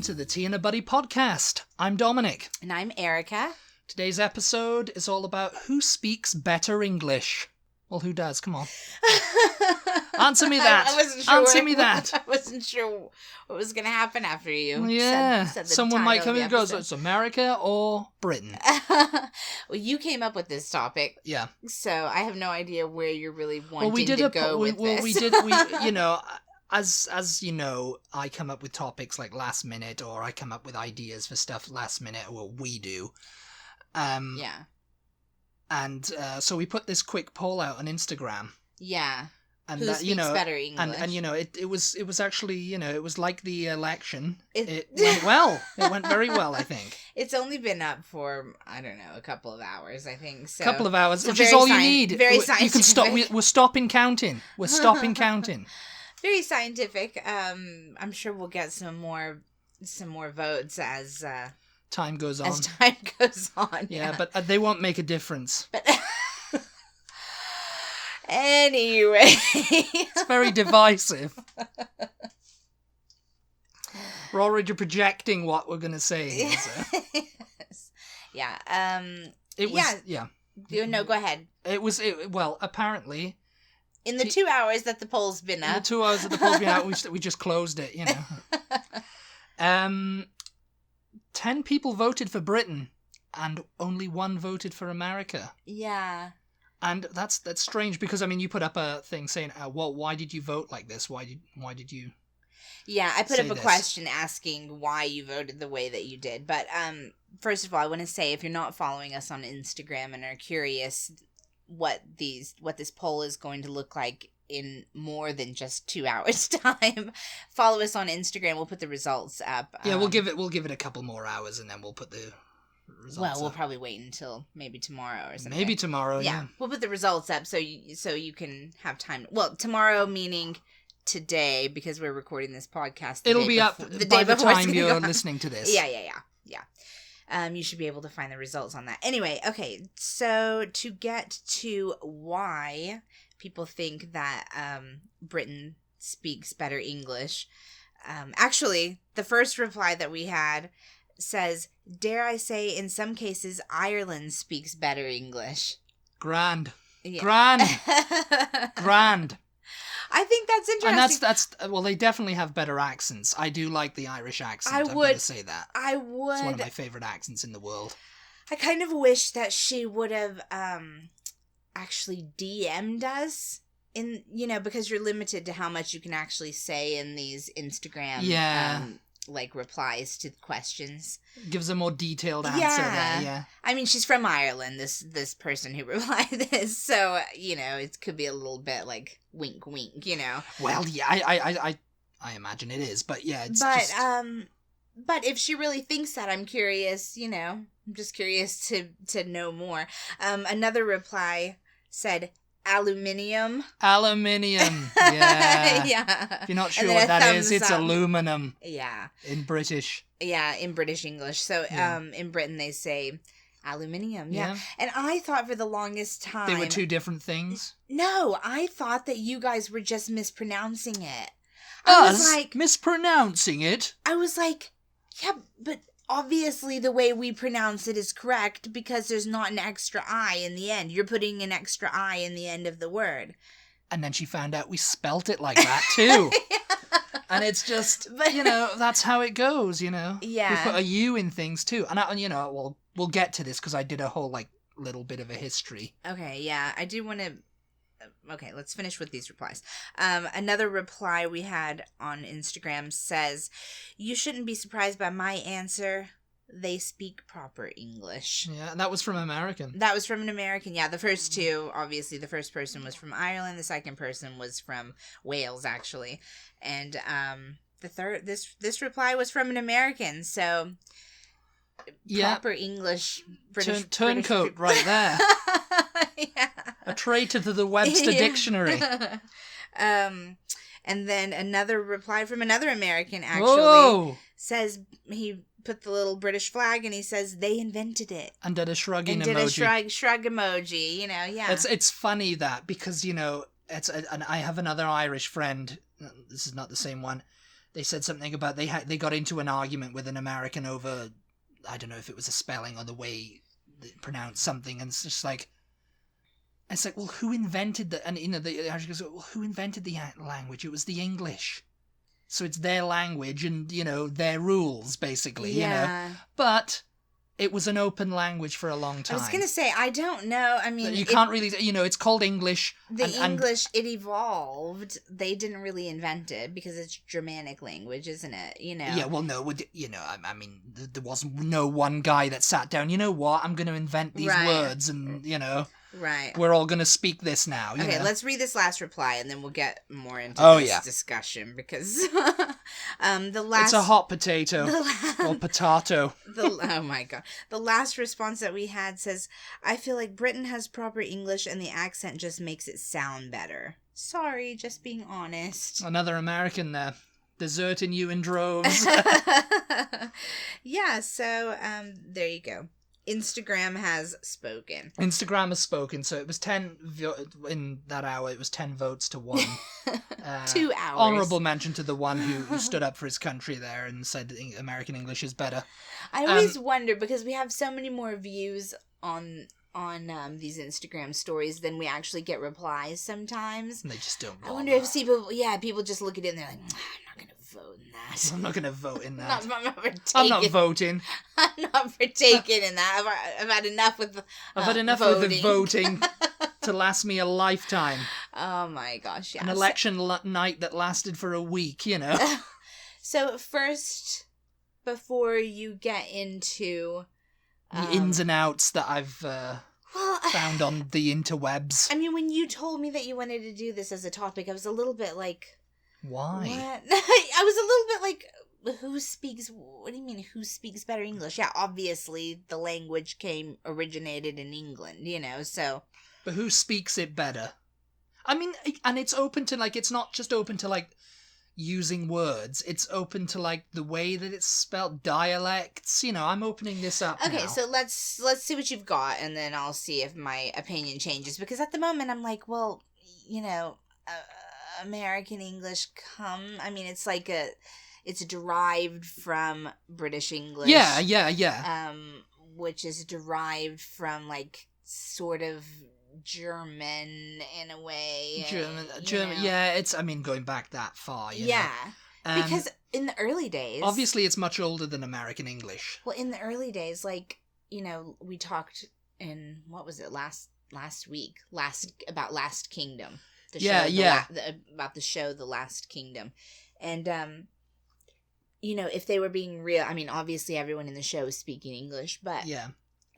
to the Tea and a Butty podcast. I'm Dominic. And I'm Erica. Today's episode is all about who speaks better English. Well, who does? Come on. Answer me that. I wasn't sure. Answer me that. I wasn't sure what was going to happen after you. Well, yeah. said the Someone might come in and go, episode. it's America or Britain. Well, you came up with this topic. Yeah. So I have no idea where you're really wanting Well, we did to go with this. As you know, I come up with topics like last minute, or I come up with ideas for stuff last minute, or we do. Yeah. And so we put this quick poll out on Instagram. Yeah. And Who that, speaks better English? And it was actually, it was like the election. It went well. It went very well, I think. It's only been up for, I don't know, a couple of hours, I think. So. A couple of hours, So which is all you need. Very You scientific. can stop. We're stopping counting. We're stopping counting. Very scientific. I'm sure we'll get some more votes as time goes on. As time goes on. Yeah, but they won't make a difference. But anyway, it's very divisive. We're already projecting what we're gonna say. Here, so. Yeah. It was. Yeah. No, go ahead. Well, apparently. In the 2 hours that the poll's been up. In the 2 hours that the poll's been out, we just closed it, 10 people voted for Britain, and only 1 voted for America. Yeah. And that's strange, because, you put up a thing saying, well, why did you vote like this? Why did you... Yeah, I put up a this? question asking why you voted the way that you did. But first of all, I want to say, if you're not following us on Instagram and are curious what this poll is going to look like in more than just 2 hours time, follow us on Instagram. We'll put the results up. Yeah, we'll give it a couple more hours, and then we'll put the results Well, we'll up. probably wait until maybe tomorrow or something. Maybe tomorrow, yeah. We'll put the results up so you can have time. Well, tomorrow meaning today, because we're recording this podcast. It'll be up by the time you're listening to this. Yeah. You should be able to find the results on that. Anyway, okay, so to get to why people think that Britain speaks better English, actually, the first reply that we had says, dare I say, in some cases, Ireland speaks better English. Grand. Yeah. Grand. I think that's interesting. And that's well, they definitely have better accents. I do like the Irish accent. I've got to say that. I would. It's one of my favorite accents in the world. I kind of wish that she would have actually DM'd us because you're limited to how much you can actually say in these Instagram replies to questions. Gives a more detailed answer there, yeah. I mean, she's from Ireland, this person who replied this, so, it could be a little bit like wink, wink, Well, yeah, I imagine it is, but yeah, it's just... But if she really thinks that, I'm curious, I'm just curious to know more. Another reply said, Aluminium, yeah. Yeah. If you're not sure what that is, it's aluminum. Yeah. In British. Yeah, in British English. So, in Britain they say aluminium. Yeah. And I thought for the longest time... They were two different things? No, I thought that you guys were just mispronouncing it. Mispronouncing it? I was like, yeah, but... Obviously, the way we pronounce it is correct because there's not an extra I in the end. You're putting an extra I in the end of the word. And then she found out we spelt it like that, too. Yeah. And it's just, that's how it goes, Yeah. We put a U in things, too. And, we'll get to this because I did a whole, little bit of a history. Okay, yeah. I do want to... Okay, let's finish with these replies. Another reply we had on Instagram says, you shouldn't be surprised by my answer. They speak proper English. Yeah, and that was from American. That was from an American, yeah. The first two, obviously, the first person was from Ireland. The second person was from Wales, actually. And the third, this reply was from an American, so... Proper English, British... Turncoat right there. Yeah. A traitor to the Webster Dictionary. And then another reply from another American, actually, says he put the little British flag and he says they invented it. And did a shrugging emoji. And did a shrug emoji, yeah. It's funny that, because, I have another Irish friend, this is not the same one, they said something about they got into an argument with an American over, I don't know if it was a spelling or the way they pronounced something, and it's just like, well, who invented the, and the Irish goes, well, who invented the language? It was the English. So it's their language and, their rules, basically, But it was an open language for a long time. I was going to say, I don't know. I mean... You can't really... it's called English. English, it evolved. They didn't really invent it because it's Germanic language, isn't it? Yeah, well, no. I mean, there wasn't no one guy that sat down, you know what, I'm going to invent these words and, Right. We're all going to speak this now. Okay, let's read this last reply and then we'll get more into this discussion because the last... It's a hot potato or potato. Oh my god. The last response that we had says, I feel like Britain has proper English and the accent just makes it sound better. Sorry, just being honest. Another American there. Deserting you in droves. Yeah, so there you go. Instagram has spoken. So it was 10 in that hour. It was 10 votes to 1. 2 hours. Honourable mention to the one who stood up for his country there and said American English is better. I always wonder, because we have so many more views on these Instagram stories than we actually get replies sometimes. And they just don't. I wonder if people just look at it and they're like, I'm not gonna vote in that. I'm not gonna vote in that. I'm not voting. I'm not partaking in that. I've had enough with the I've had enough with the voting to last me a lifetime. Oh my gosh, yeah. An election night that lasted for a week, So first, before you get into the ins and outs that I've found on the interwebs. I mean, when you told me that you wanted to do this as a topic, I was a little bit like, why? What? I was a little bit like, what do you mean, who speaks better English? Yeah, obviously the language originated in England, so. But who speaks it better? I mean, and it's open to, it's not just open to, using words. It's open to, the way that it's spelled, dialects. I'm opening this up Okay, now. so let's see what you've got, and then I'll see if my opinion changes. Because at the moment, I'm like, well, American English I mean, it's it's derived from British English. Yeah. Which is derived from, sort of German in a way. German. Yeah, it's, going back that far, Yeah. Because in the early days... Obviously, it's much older than American English. Well, in the early days, we talked in, what was it, last week? About Last Kingdom. About the show The Last Kingdom. And, if they were being real... I mean, obviously everyone in the show is speaking English, but... Yeah.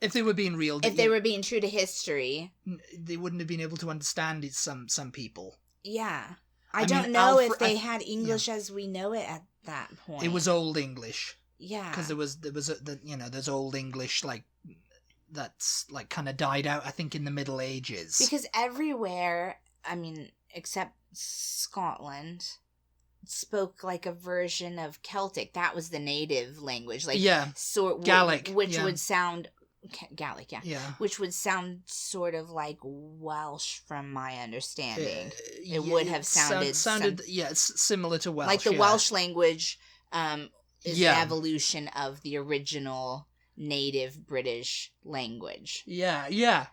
If they were being real... If they were being true to history... They wouldn't have been able to understand it, some people. Yeah. I don't know if they had English as we know it at that point. It was Old English. Yeah. Because there's Old English, that's, kind of died out, I think, in the Middle Ages. Because everywhere, except Scotland, spoke, a version of Celtic. That was the native language. Gaelic. Which would sound... Gaelic, yeah. Yeah. Which would sound sort of like Welsh from my understanding. It would have sounded... It's similar to Welsh. The Welsh language is the evolution of the original native British language. Yeah.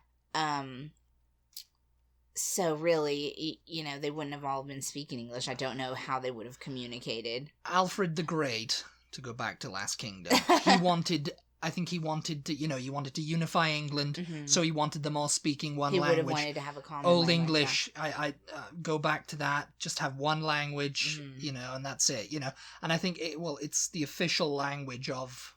So really, they wouldn't have all been speaking English. I don't know how they would have communicated. Alfred the Great, to go back to Last Kingdom, he wanted to, he wanted to unify England, so he wanted them all speaking one language. He would have wanted to have a common Old language, English, I go back to that, just have one language, and that's it, And I think, it's the official language of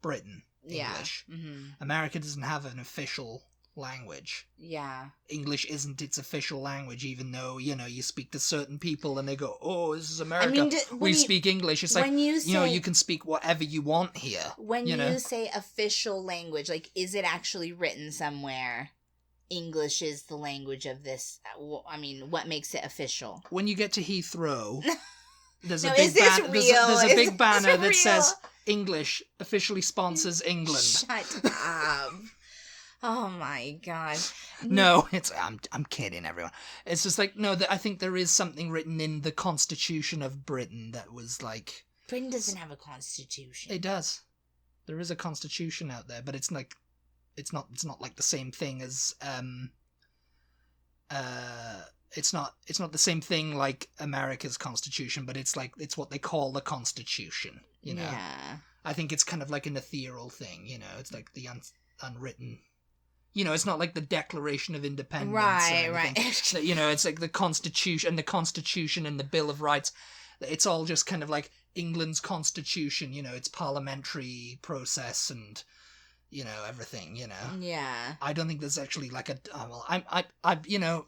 Britain, English. Yeah. Mm-hmm. America doesn't have an official language. Yeah. English isn't its official language, even though, you speak to certain people and they go, oh, this is America. We speak English. It's you can speak whatever you want here. When you say official language, is it actually written somewhere? English is the language of this. What makes it official? When you get to Heathrow, there's a big banner that says English officially sponsors England. Shut up. Oh my god. No, I'm kidding, everyone. It's just like, no, I think there is something written in the Constitution of Britain that was like... Britain doesn't have a constitution. It does. There is a constitution out there, but it's like, it's not like the same thing as, it's not the same thing like America's constitution, but it's like, it's what they call the Constitution, you know? Yeah. I think it's kind of like an ethereal thing, you know? It's like the unwritten... You know, it's not like the Declaration of Independence. Right. You know, it's like the Constitution and the Bill of Rights. It's all just kind of like England's constitution, you know, it's parliamentary process and, you know, everything, you know. Yeah. I don't think there's actually like a, I you know,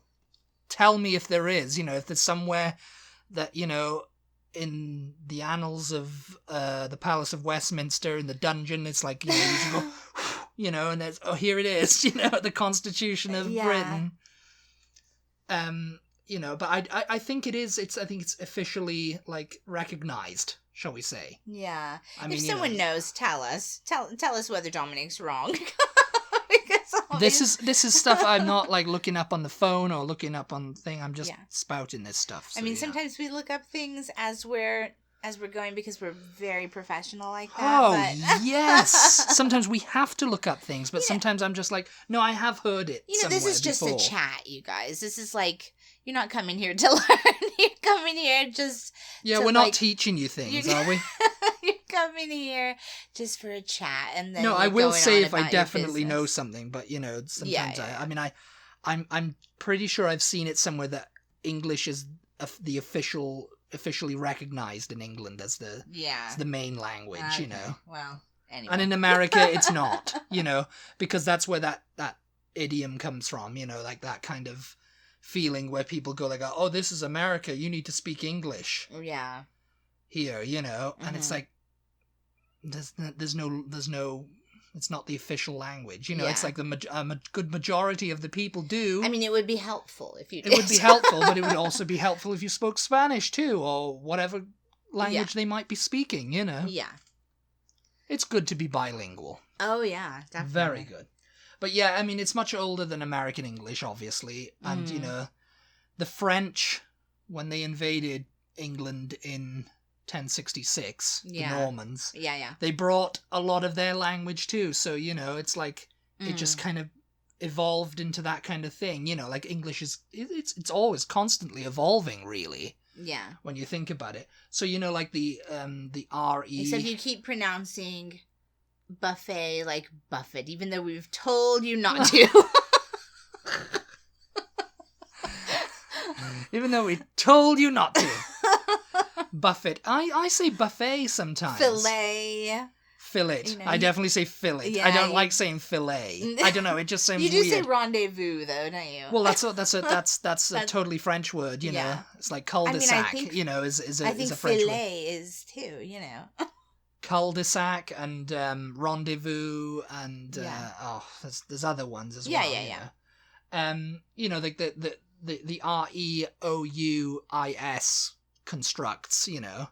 tell me if there is, you know, if there's somewhere that, you know, in the annals of the Palace of Westminster, in the dungeon, it's like, you know, you just go, you know, and there's, oh, here it is, you know, the Constitution of Britain. You know, but I think it is, I think it's officially, like, recognized, shall we say. Yeah. I mean, if someone knows, tell us. Tell us whether Dominic's wrong. This is stuff I'm not, like, looking up on the phone or looking up on the thing. I'm just spouting this stuff. So, I mean, sometimes we look up things as we're going because we're very professional like that. Oh, but... yes. Sometimes we have to look up things, but sometimes I'm just like, no, I have heard it. You know, this is just before. a chat, you guys. This is like, you're not coming here to learn. You're coming here just Yeah, to, we're not teaching you things, are we? You're coming here just for a chat, and then no, I will say if I definitely business. know something, but you know, sometimes Yeah. I mean, I'm pretty sure I've seen it somewhere that English is the officially recognized in England as the main language, you know. Well, anyway. And in America, it's not, you know, because that's where that idiom comes from, you know, like that kind of feeling where people go like, oh, this is America, you need to speak English. Yeah. Here, you know, and it's like, there's no, it's not the official language, you know. It's like the good majority of the people do. I mean, it would be helpful if you did. It would be helpful, but it would also be helpful if you spoke Spanish too, or whatever language they might be speaking, you know. Yeah. It's good to be bilingual. Oh, yeah, definitely. Very good. But yeah, I mean, it's much older than American English, obviously. And, you know, the French, when they invaded England in 1066, the Normans, they brought a lot of their language too. So, you know, it's like, it just kind of evolved into that kind of thing. You know, like English it's always constantly evolving, really. Yeah. When you think about it. So, you know, like the R-E... Except you keep pronouncing buffet like Buffett, even though we've told you not to. Even though we told you not to. Buffet. I say buffet sometimes. Fillet. Fillet. You know, I definitely say fillet. Yeah, I don't like saying fillet. I don't know. It just sounds weird. You do weird. say rendezvous, though, don't you? Well, that's a totally French word. You know, it's like cul-de-sac. I think, you know, is a French fillet word. is too. You know. Cul-de-sac and rendezvous and there's other ones as well. Yeah. You know, like the REOUIS constructs. You know.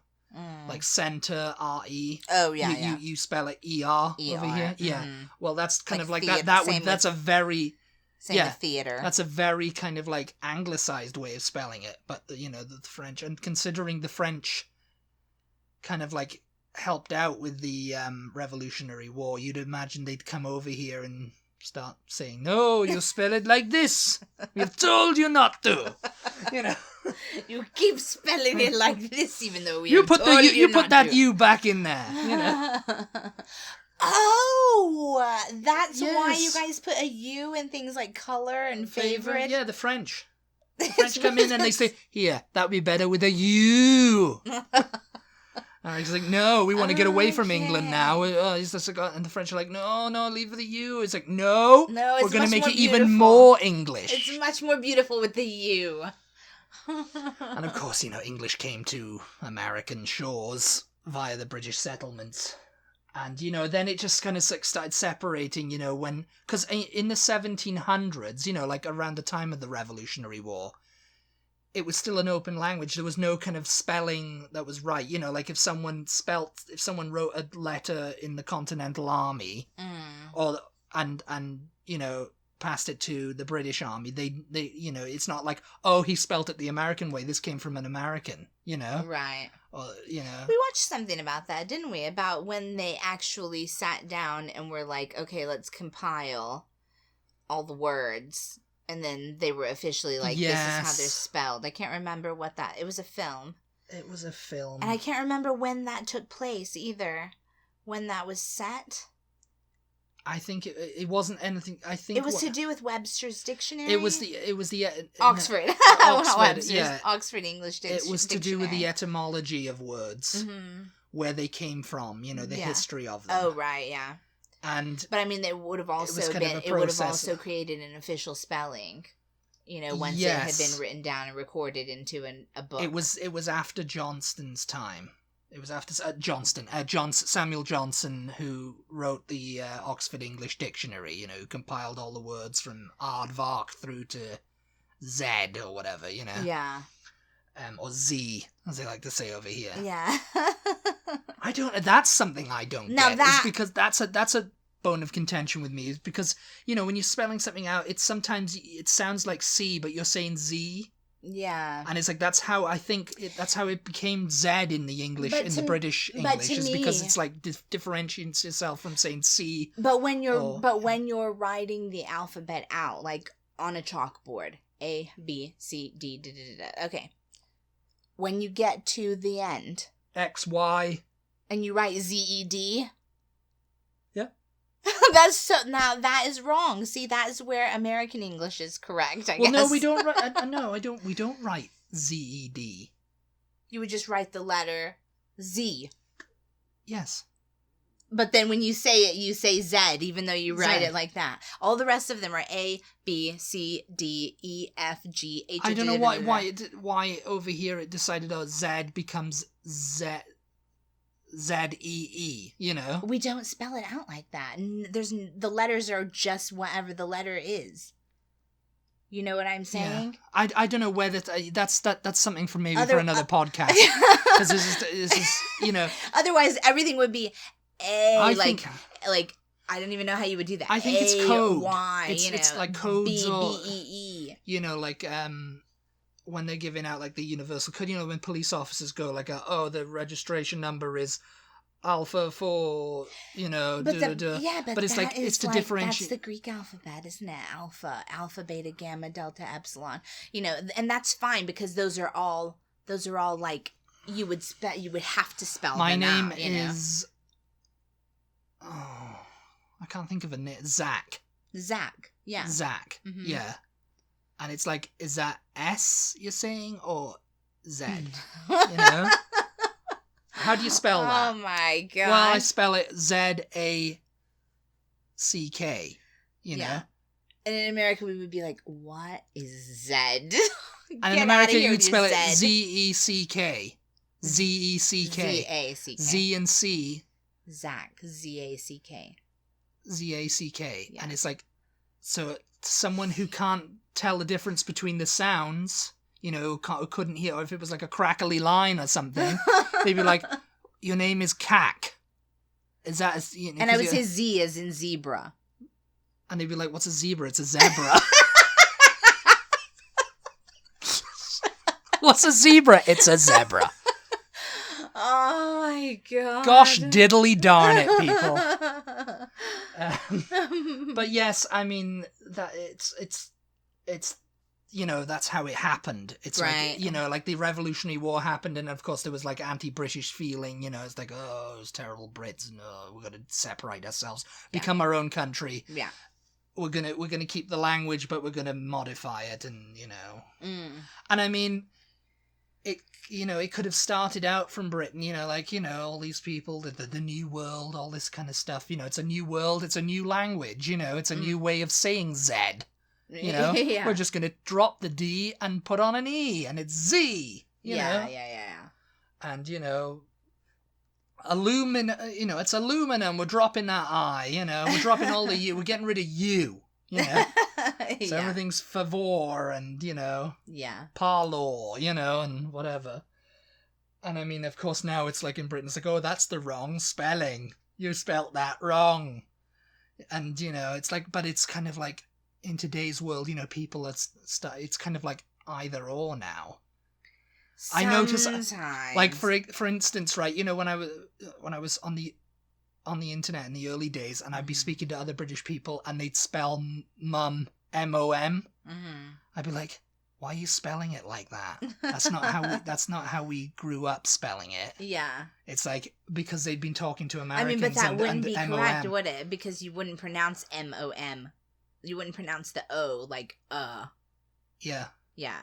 Like center, R-E. Oh, yeah, You spell it E-R over here. Yeah. Well, that's kind of like theater, that's a very... Same with theater. That's a very kind of like anglicized way of spelling it. But, you know, the French... And considering the French kind of like helped out with the Revolutionary War, you'd imagine they'd come over here and start saying, no, you spell it like this. We've told you not to. You know... You keep spelling it like this, even though we you put that to. U back in there. You know. Oh, that's why you guys put a U in things like color and favorite. Yeah, the French. The French come in and they say, "Here, that'd be better with a U." And I was like, "No, we want to get away from England now." And the French are like, "No, leave the U." It's like, "No, we're going to make it even more English." It's much more beautiful with the U. And of course, you know, English came to American shores via the British settlements. And, you know, then it just kind of started separating, you know, because in the 1700s, you know, like around the time of the Revolutionary War, it was still an open language. There was no kind of spelling that was right. You know, like if someone wrote a letter in the Continental Army, and passed it to the British Army, they it's not like, oh, he spelt it the American way. This came from an American, Right. Or, We watched something about that, didn't we? About when they actually sat down and were like, okay, let's compile all the words. And then they were officially like, this is how they're spelled. I can't remember what that... It was a film. It was a film. And I can't remember when that took place either. When that was set. I think it wasn't anything. I think it was to do with Webster's Dictionary. It was the Oxford. Oxford, Webster's, yeah. Oxford English Dictionary. It was to do with the etymology of words, where they came from. The history of them. Oh right, yeah. But I mean, it would have also been. It would have also created an official spelling. Once it had been written down and recorded into a book. It was after Johnston's time. It was after Samuel Johnson, who wrote the Oxford English Dictionary, who compiled all the words from aardvark through to Z or whatever, Yeah. Or Z, as they like to say over here. Yeah. That's something I don't get. It's because that's a bone of contention with me, is because, when you're spelling something out, it sounds like C, but you're saying Z. Yeah. And it's like, that's how it became Z in the English, the British English, is because it's like differentiates yourself from saying C. But when you're writing the alphabet out, like on a chalkboard, A, B, C, D, da, da, da, da. Okay. When you get to the end. X, Y. And you write Z-E-D. Yeah. Now that is wrong. See, that is where American English is correct, I guess. No, we don't write, we don't write Z-E-D. You would just write the letter Z. Yes. But then when you say it, you say Z, even though you write it like that. All the rest of them are A, B, C, D, E, F, G, H. I don't know why over here it decided, Z becomes Z-E-E, We don't spell it out like that. The letters are just whatever the letter is. You know what I'm saying? Yeah. I don't know whether that's something for maybe for another podcast. Because this is Otherwise, everything would be A. I don't even know how you would do that. I think it's code. Y, it's like codes B, or B-E-E. When they're giving out like the universal code, when police officers go like, the registration number is Alpha 4, But it's it's to differentiate. That's the Greek alphabet, isn't it? Alpha, beta, gamma, delta, epsilon. And that's fine because those are all like you would have to spell. My them name out, is. Oh, I can't think of a name. Zach. Yeah. Zach. Mm-hmm. Yeah. And it's like, is that S you're saying or Z? How do you spell that? Oh my god. Well, I spell it Z-A-C-K. Yeah. And in America, we would be like, what is Z? And in America, you'd spell it Z-E-C-K. Z-E-C-K. Z-A-C-K. Z and C. Zach. Z-A-C-K. Z-A-C-K. Yeah. And it's like, so someone who can't tell the difference between the sounds, who couldn't hear, or if it was like a crackly line or something, they'd be like, your name is Cack. Is that... and I would say Z as in zebra. And they'd be like, what's a zebra? It's a zebra. What's a zebra? It's a zebra. Oh my god. Gosh diddly darn it, people. But yes, I mean, that it's that's how it happened. It's right. Like, like the Revolutionary War happened, and of course there was like anti-British feeling, it's like, oh, those terrible Brits, and we're gonna separate ourselves, become our own country. Yeah. We're gonna keep the language, but we're gonna modify it, and And I mean, it could have started out from Britain, all these people, the New World, all this kind of stuff. It's a new world, it's a new language, it's a new way of saying Z. Yeah. We're just gonna drop the D and put on an E, and it's Z. Yeah. And it's aluminum. We're dropping that I. We're dropping all the U. We're getting rid of U. So everything's favor and parlor, and whatever. And I mean, of course, now it's like in Britain, it's like, oh, that's the wrong spelling. You spelt that wrong. And, it's like, but it's kind of like, in today's world, people are, it's kind of like either or now. I notice, like, for instance, right, when I was on the internet in the early days, and I'd be speaking to other British people, and they'd spell mum M-O-M. I'd be like, why are you spelling it like that? That's not how we grew up spelling it. Yeah. It's like, because they'd been talking to Americans. But that wouldn't be M-O-M. correct, would it? Because you wouldn't pronounce M-O-M. You wouldn't pronounce the O like Yeah. Yeah.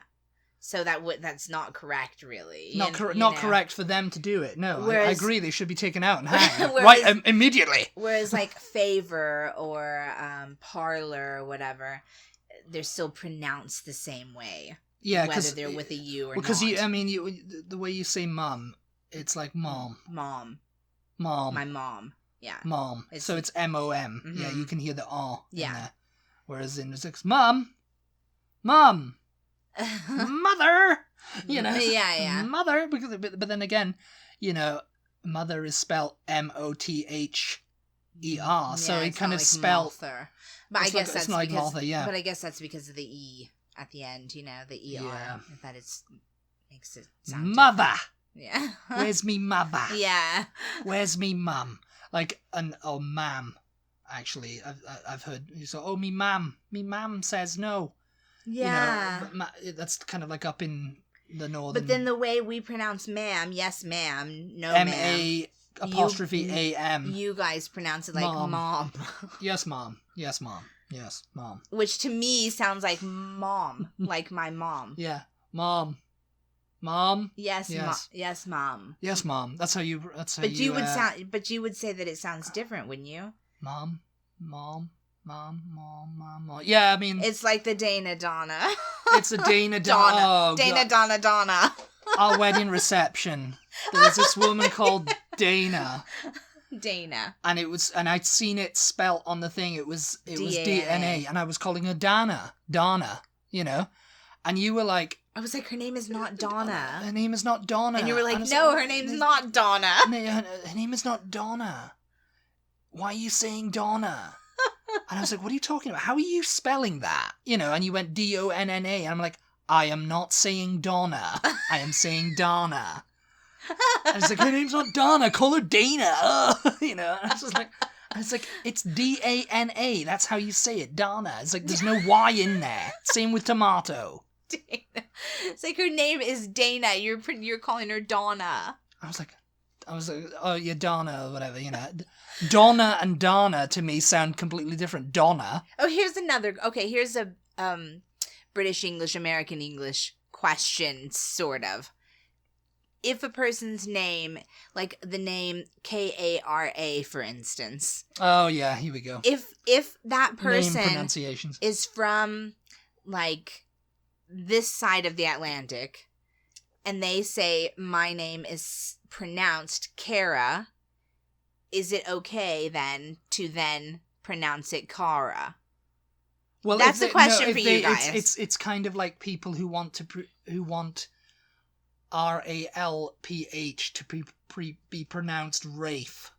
So that's not correct, really. Not correct for them to do it. No, whereas, I agree. They should be taken out and hanged immediately. Whereas, like, favor or parlor or whatever, they're still pronounced the same way. Yeah, whether they're with a U or not. Because the way you say mum, it's like mom. Mom. My mom. Yeah. Mom. So it's M-O-M. Mm-hmm. Yeah, you can hear the R in there. Whereas in the mum. Mother, yeah, mother, but then again, mother is spelled M-O-T-H-E-R, so it kind of like spelled. But I guess that's like because, Martha, yeah. But I guess that's because of the E at the end, the ER. Yeah. That makes it sound mother. Different. Yeah. Where's me mother? Yeah. Where's me mum? Like ma'am. Actually, I've heard you say, me ma'am says no. Yeah. That's kind of like up in the northern. But then the way we pronounce ma'am, yes ma'am, no ma'am. M-A''A''M. You guys pronounce it like mom. Yes, mom. Yes, mom. Yes, mom. Which to me sounds like mom, like my mom. Yeah, mom. Mom. Yes, yes, mom. Yes, mom. That's how you. But you would say that it sounds different, wouldn't you? Mom. Yeah, I mean... It's like the Dana Donna. It's a Dana Donna. Oh, Dana God. Donna. Our wedding reception. There was this woman called Dana. Dana. And I'd seen it spelt on the thing. It was DNA. And I was calling her Dana. And you were like... I was like, her name is not Donna. Her name is not Donna. And you were like, no, her name's not Donna. Her name is not Donna. Why are you saying Donna? And I was like, what are you talking about? How are you spelling that? And you went D-O-N-N-A. And I'm like, I am not saying Donna. I am saying Dana. And it's like, her name's not Donna. Call her Dana. And I was like, it's D-A-N-A. That's how you say it, Dana. It's like, there's no Y in there. Same with tomato. Dana. It's like her name is Dana. You're calling her Donna. I was like, oh, yeah, Donna or whatever, Donna and Dana to me sound completely different. Donna. Oh, here's a British English, American English question, sort of. If a person's name, like the name Kara, for instance. Oh, yeah, here we go. If that person name pronunciations is from, like, this side of the Atlantic, and they say, my name is pronounced Kara, is it okay then to then pronounce it Kara? Well, that's the question for you guys. It's kind of like people who want R-A-L-P-H to be pronounced Rafe.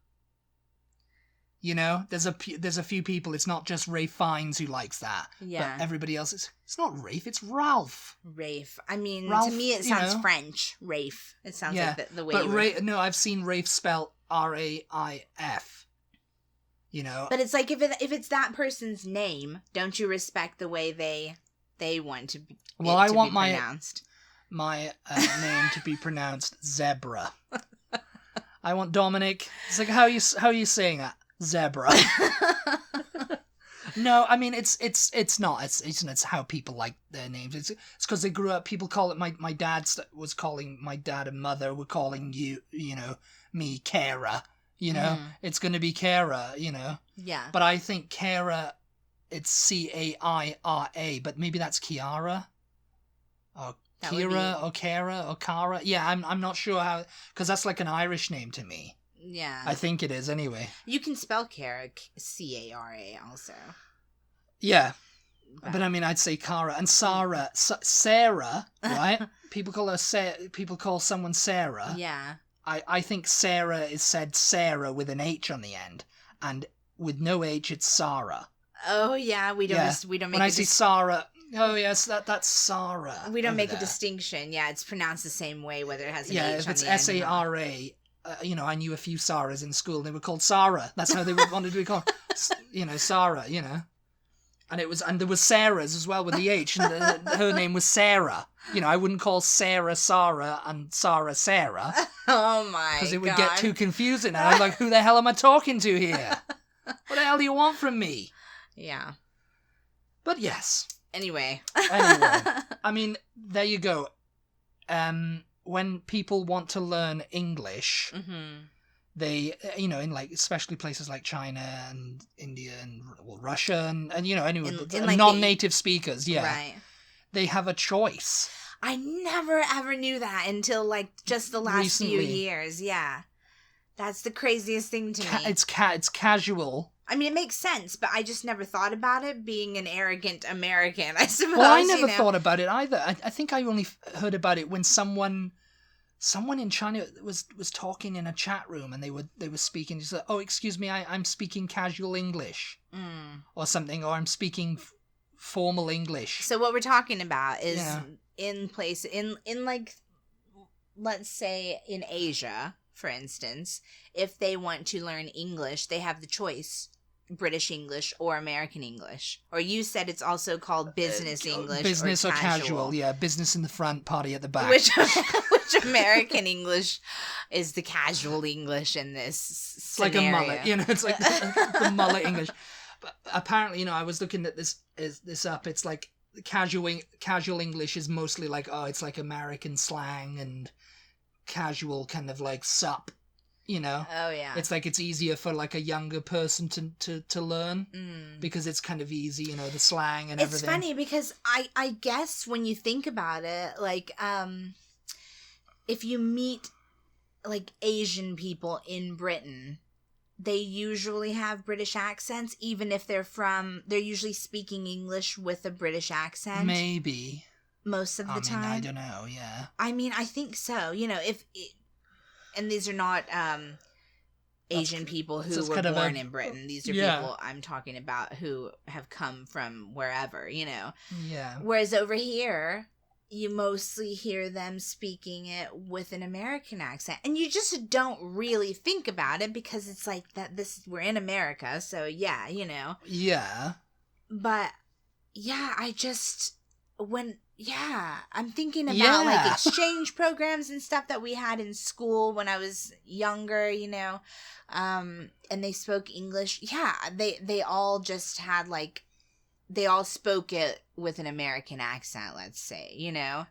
There's a few people. It's not just Rafe Fiennes who likes that. Yeah. But everybody else it's not Rafe. It's Ralph. Rafe. I mean, Ralph, to me it sounds French. Rafe. It sounds like the way. But no, I've seen Rafe spelled R-A-I-F. But it's like if it's that person's name, don't you respect the way they want to be? Well, I want pronounced. my name to be pronounced Zebra. I want Dominic. It's like, how are you saying that? Zebra. No, I mean it's not. It's how people like their names. It's because they grew up. People call it. My dad was calling my dad and mother were calling me Kara. It's going to be Kara. Yeah. But I think Kara, it's C-A-I-R-A. But maybe that's Kiara. Or Kira or Kara or Kara. Yeah, I'm not sure how, because that's like an Irish name to me. Yeah. I think it is anyway. You can spell Kara, C-A-R-A also. Yeah. But I mean, I'd say Kara and Sarah. Sarah, right? People call someone Sarah. Yeah. I think Sarah is said Sarah with an H on the end. And with no H, it's Sarah. Oh yeah, we don't make when I see Sarah, oh yes, that's Sarah. We don't make a distinction. Yeah, it's pronounced the same way whether it has an H on the end. Yeah, if it's S-A-R-A, I knew a few Sarahs in school. They were called Sarah. That's how they wanted to be called. Sarah. And there was Sarah's as well with the H, and her name was Sarah. I wouldn't call Sarah Sarah and Sarah Sarah. Oh my god! Because it would get too confusing. And I'm like, who the hell am I talking to here? What the hell do you want from me? Yeah. But yes. Anyway. I mean, there you go. When people want to learn English, they, in like, especially places like China and India and Russia and anyway, like non-native speakers, right. They have a choice. I never ever knew that until like just the last few years. Yeah. That's the craziest thing to me. It's casual. I mean, it makes sense, but I just never thought about it being an arrogant American, I suppose. Well, I never thought about it either. I think I only heard about it when someone in China was talking in a chat room and they were speaking. Just like, oh, excuse me, I'm speaking casual English or something, or I'm speaking formal English. So what we're talking about is in like, let's say in Asia, for instance, if they want to learn English, they have the choice. British English or American English. Or you said it's also called business English. Business or casual. Yeah, business in the front, party at the back. Which American English is the casual English in this scenario. Like a mullet, it's like the mullet English. But apparently, I was looking at this up. It's like casual English is mostly like, it's like American slang and casual kind of like sup. Oh yeah, it's like it's easier for like a younger person to learn because it's kind of easy, the slang and everything. It's funny because I guess when you think about it, like if you meet like Asian people in Britain, they usually have British accents, even if they're usually speaking English with a British accent. Maybe most of the time. I don't know. Yeah. I mean, I think so. And these are not Asian people who were born in Britain. These are people I'm talking about who have come from wherever, Yeah. Whereas over here, you mostly hear them speaking it with an American accent. And you just don't really think about it because it's like we're in America, so yeah, Yeah. But yeah, I'm thinking about like exchange programs and stuff that we had in school when I was younger, and they spoke English. Yeah, they all just had like, they all spoke it with an American accent, let's say, Yeah.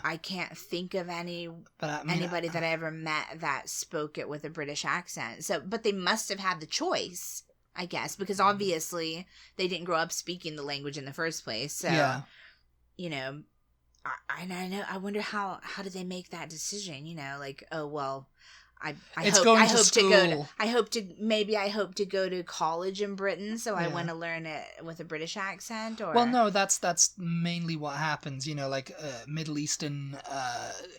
I can't think of anybody that I ever met that spoke it with a British accent. So, but they must have had the choice, I guess, because obviously they didn't grow up speaking the language in the first place. So. Yeah. I wonder how did they make that decision? Like, oh well, I hope to go to college in Britain, so I want to learn it with a British accent. Or well, no, that's mainly what happens. Like Middle Eastern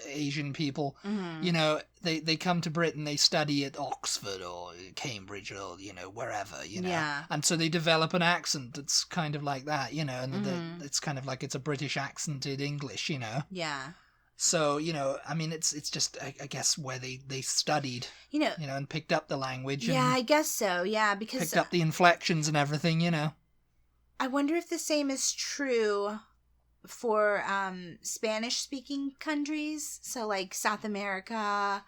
Asian people. Mm-hmm. They come to Britain, they study at Oxford or Cambridge or wherever. Yeah. And so they develop an accent that's kind of like that. And mm-hmm. it's kind of like it's a British accented English. Yeah. So, I mean, it's just, I guess, where they studied, and picked up the language. Yeah, I guess so, yeah, because... Picked up the inflections and everything, I wonder if the same is true for Spanish-speaking countries, so, like, South America,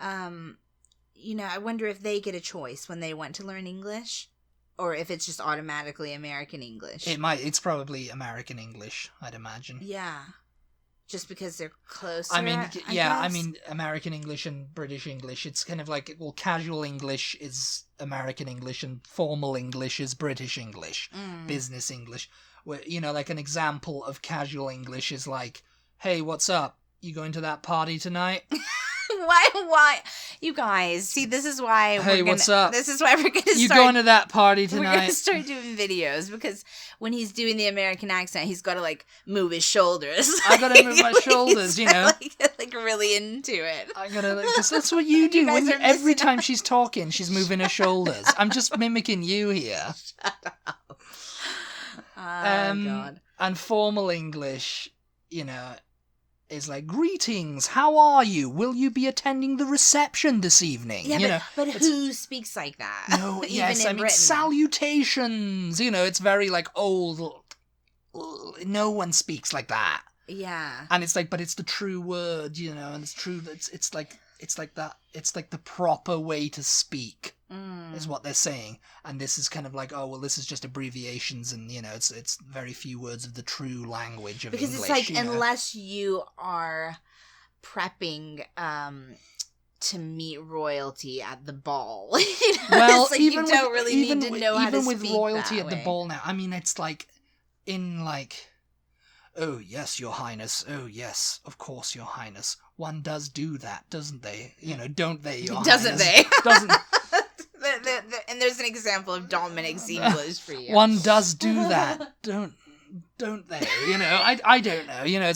I wonder if they get a choice when they want to learn English, or if it's just automatically American English. It's probably American English, I'd imagine. Yeah. Just because they're closer. I mean, yeah, I mean, American English and British English, it's kind of like, well, casual English is American English and formal English is British English, business English. Where, like an example of casual English is like, hey, what's up? You going to that party tonight? Why? You guys, see, this is why Hey, what's up? This is why we're going to You start... going to that party We're going to tonight? start doing videos, because when he's doing the American accent, he's got to, like, move his shoulders. I gotta move my shoulders, you know? Like, really into it. I gotta, because that's what you do. guys are Every missing time she's talking, she's moving her shoulders. I'm just mimicking you here. God. And formal English, you know, is like, greetings, how are you? Will you be attending the reception this evening? Yeah, you know, but who speaks like that? no, Even yes, in I mean, Britain. salutations, you know, it's very, like, old. No one speaks like that. Yeah. And it's like, but it's the true word, you know, and it's true, it's like that, it's like the proper way to speak. Is what they're saying, and this is kind of like, oh well, this is just abbreviations, and you know, it's very few words of the true language of Because English. it's like, you know? unless you are prepping to meet royalty at the ball, you know? Well, it's like even you don't really need to know how to even with speak royalty that at the way. ball now. I mean, it's like in like, oh yes, Your Highness. Oh yes, of course, Your Highness. One does do that, doesn't they? You know, don't they? Your Doesn't Highness? they? Doesn't. And there's an example of Dominic's English for you. One does do that, don't they? You know, I don't know. You know,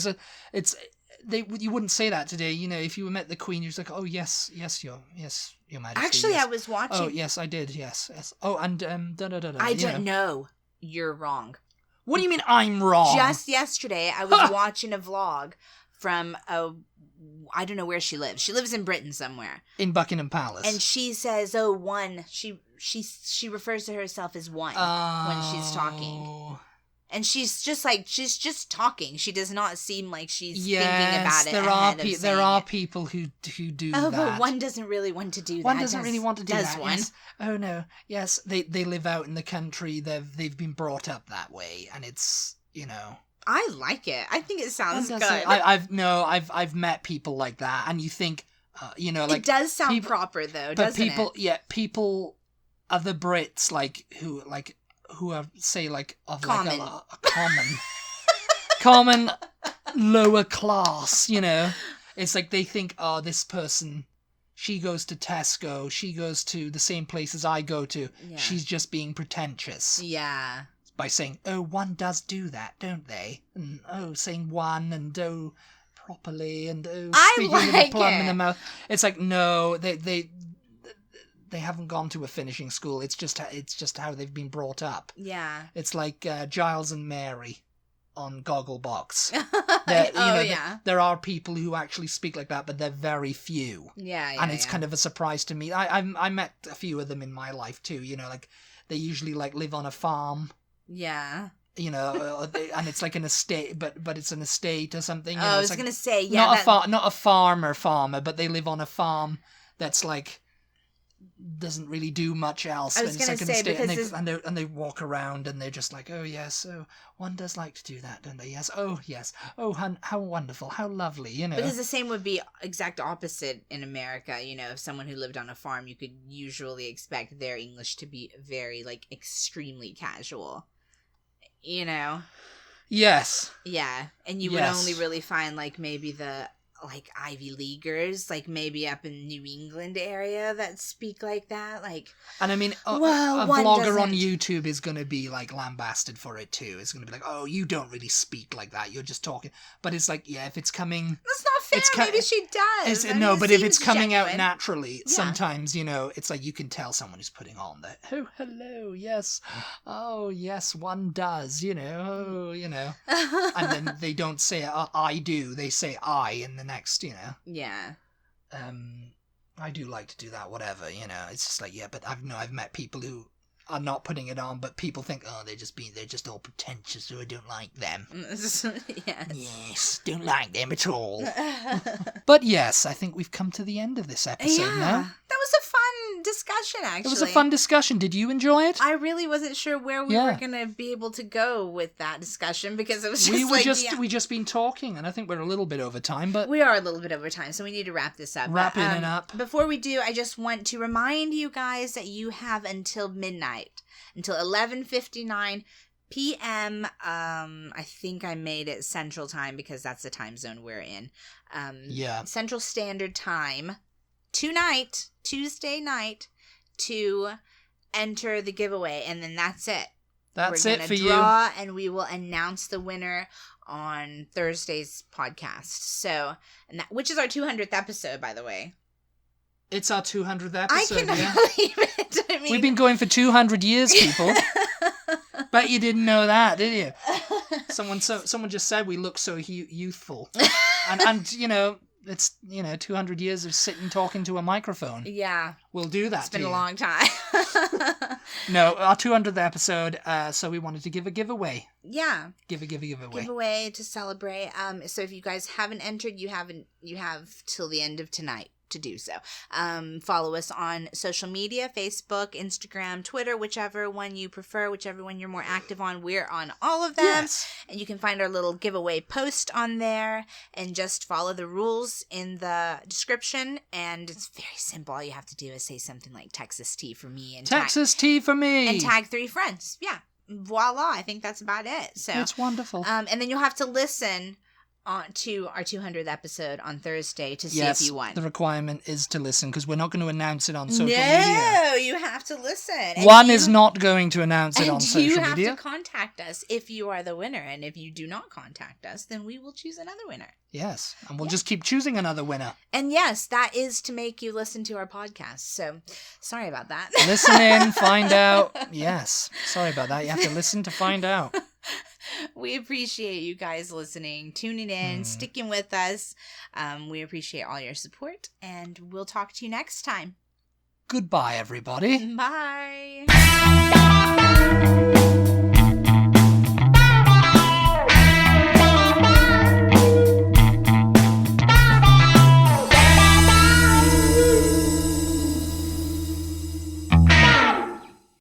you wouldn't say that today. You know, if you met the Queen, you're just like, oh yes, Your Majesty. Actually, yes. I was watching. Oh yes, I did. Yes. Oh, and I don't know. You're wrong. What do you mean I'm wrong? Just yesterday, I was watching a vlog from I don't know where she lives. She lives in Britain somewhere. In Buckingham Palace. And she says, "Oh, one." She refers to herself as one when she's talking. And she's just talking. She does not seem like she's thinking about it. There are people who do that. Oh, but one doesn't really want to do that. One doesn't really want to do that. Does one? Yes. Oh no. Yes, they live out in the country. They've been brought up that way, and it's, you know. I like it. I think it sounds good. I've met people like that, and you think, you know, like it does sound proper though, doesn't it? People are the Brits who are, say, like of common. like a common lower class. You know, it's like they think, oh, this person, she goes to Tesco, she goes to the same places I go to. Yeah. She's just being pretentious. Yeah. By saying, oh, one does do that, don't they? And, oh, saying one, and oh, properly, and oh, speaking with a plum in the mouth. It's like, no, they haven't gone to a finishing school. It's just how they've been brought up. Yeah. It's like Giles and Mary on Gogglebox. There are people who actually speak like that, but they're very few. Yeah, and it's kind of a surprise to me. I met a few of them in my life too. You know, like they usually live on a farm. Yeah. You know, and it's like an estate, but it's an estate or something. You know, I was gonna say, yeah, not a farmer, but they live on a farm that's like doesn't really do much else. I was gonna say, because and they walk around and they're just like, oh yes, oh, one does like to do that, don't they? Yes, oh how wonderful, how lovely, you know. Because the same would be exact opposite in America. You know, if someone who lived on a farm, you could usually expect their English to be very extremely casual. You know. Yes. Yeah, and you would only really find maybe the Ivy Leaguers, maybe up in New England area that speak like that, And I mean, a vlogger on YouTube is going to be lambasted for it too. It's going to be like, oh, you don't really speak like that. You're just talking. But it's like, yeah, if it's coming, that's not fair. Maybe she does. But if it's coming out naturally, sometimes, you know, it's like you can tell someone is putting on that. Oh, hello, yes, oh yes, one does. You know, oh, you know, and then they don't say I do. They say I in the next, you know. Yeah. I do like to do that, whatever, you know. It's just like, yeah, but I've met people who are not putting it on, but people think, oh, they're just all pretentious, so I don't like them. Yes, don't like them at all. But yes, I think we've come to the end of this episode now. That was a fun discussion, actually. It was a fun discussion. Did you enjoy it? I really wasn't sure where we were going to be able to go with that discussion, because it was just we just been talking, and I think we're a little bit over time, but we are a little bit over time, so we need to wrap this up. Wrapping it up. Before we do, I just want to remind you guys that you have until midnight, until 11:59 p.m. I think I made it Central Time because that's the time zone we're in. Central Standard Time tonight, Tuesday night, to enter the giveaway, and then that's it. That's it for you. We're going to draw, and we will announce the winner on Thursday's podcast. So, which is our 200th episode, by the way. It's our 200th episode. I cannot believe it. I mean, we've been going for 200 years, people. Bet you didn't know that, did you? Someone just said we look so youthful, and you know. It's, 200 years of sitting talking to a microphone. Yeah. We'll do that. It's been a long time. No, our 200th episode, so we wanted to give a giveaway. Yeah. Give a giveaway. Giveaway to celebrate. So if you guys haven't entered, you have till the end of tonight to do so. Follow us on social media, Facebook, Instagram, Twitter, whichever one you prefer, whichever one you're more active on. We're on all of them. Yes. And you can find our little giveaway post on there and just follow the rules in the description. And it's very simple. All you have to do is say something like Texas tea for me and tea for me and tag 3 friends. Yeah. Voila. I think that's about it. So it's wonderful. And then you'll have to listen to our 200th episode on Thursday to see if you won. The requirement is to listen because we're not going to announce it on social media. No, you have to listen. One is not going to announce it on social media. And you have to contact us if you are the winner. And if you do not contact us, then we will choose another winner. Yes, and we'll just keep choosing another winner. And yes, that is to make you listen to our podcast. So, sorry about that. Listen in, find out. Yes, sorry about that. You have to listen to find out. We appreciate you guys listening, tuning in, sticking with us. We appreciate all your support, and we'll talk to you next time. Goodbye, everybody. Bye.